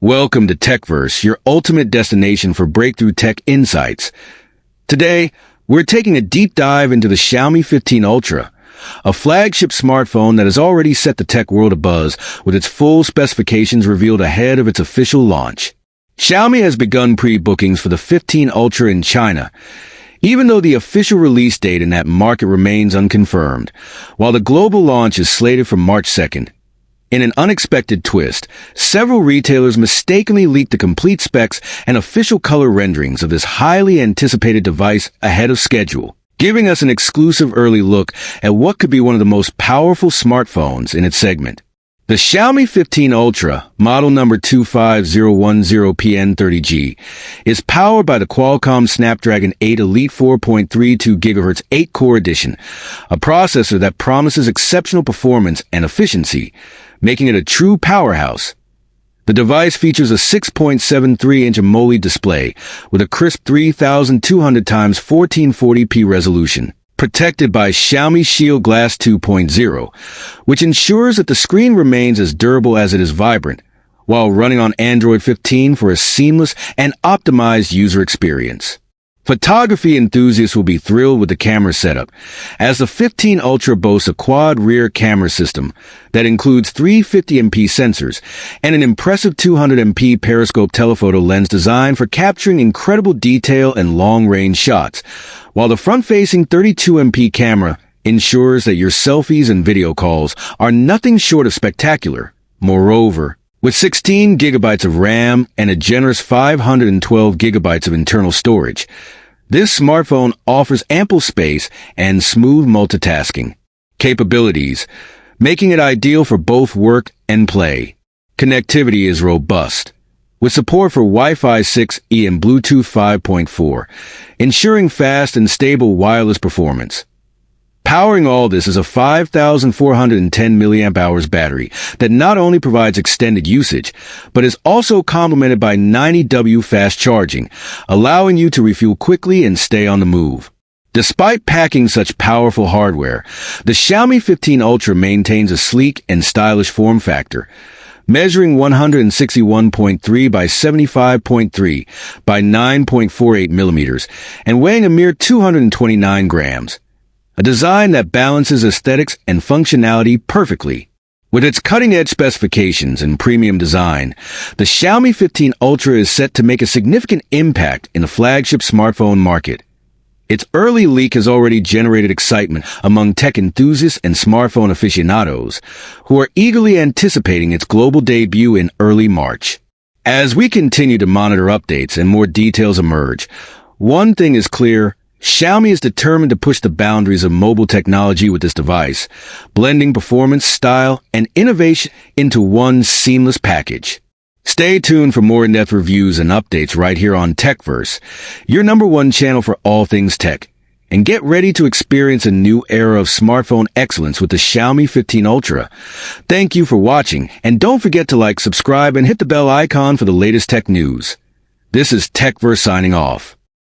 Welcome to TechVerse, your ultimate destination for breakthrough tech insights. Today, we're taking a deep dive into the Xiaomi 15 Ultra, a flagship smartphone that has already set the tech world abuzz with its full specifications revealed ahead of its official launch. Xiaomi has begun pre-bookings for the 15 Ultra in China, even though the official release date in that market remains unconfirmed, while the global launch is slated for March 2nd. In an unexpected twist, several retailers mistakenly leaked the complete specs and official color renderings of this highly anticipated device ahead of schedule, giving us an exclusive early look at what could be one of the most powerful smartphones in its segment. The Xiaomi 15 Ultra, model number 25010PN30G, is powered by the Qualcomm Snapdragon 8 Elite 4.32 GHz 8-core edition, a processor that promises exceptional performance and efficiency, making it a true powerhouse. The device features a 6.73-inch AMOLED display with a crisp 3200x1440p resolution, protected by Xiaomi Shield Glass 2.0, which ensures that the screen remains as durable as it is vibrant, while running on Android 15 for a seamless and optimized user experience. Photography enthusiasts will be thrilled with the camera setup, as the 15 Ultra boasts a quad rear camera system that includes three 50MP sensors and an impressive 200MP periscope telephoto lens designed for capturing incredible detail and long-range shots, while the front-facing 32MP camera ensures that your selfies and video calls are nothing short of spectacular. Moreover, with 16 gigabytes of RAM and a generous 512 gigabytes of internal storage, this smartphone offers ample space and smooth multitasking capabilities, making it ideal for both work and play. Connectivity is robust, with support for Wi-Fi 6E and Bluetooth 5.4, ensuring fast and stable wireless performance. Powering all this is a 5,410 mAh battery that not only provides extended usage, but is also complemented by 90W fast charging, allowing you to refuel quickly and stay on the move. Despite packing such powerful hardware, the Xiaomi 15 Ultra maintains a sleek and stylish form factor, measuring 161.3 by 75.3 by 9.48 millimeters and weighing a mere 229 grams. A design that balances aesthetics and functionality perfectly. With its cutting-edge specifications and premium design, the Xiaomi 15 Ultra is set to make a significant impact in the flagship smartphone market. Its early leak has already generated excitement among tech enthusiasts and smartphone aficionados, who are eagerly anticipating its global debut in early March. As we continue to monitor updates and more details emerge, one thing is clear: Xiaomi is determined to push the boundaries of mobile technology with this device, blending performance, style, and innovation into one seamless package. Stay tuned for more in-depth reviews and updates right here on TechVerse, your #1 channel for all things tech. And get ready to experience a new era of smartphone excellence with the Xiaomi 15 Ultra. Thank you for watching, and don't forget to like, subscribe, and hit the bell icon for the latest tech news. This is TechVerse signing off.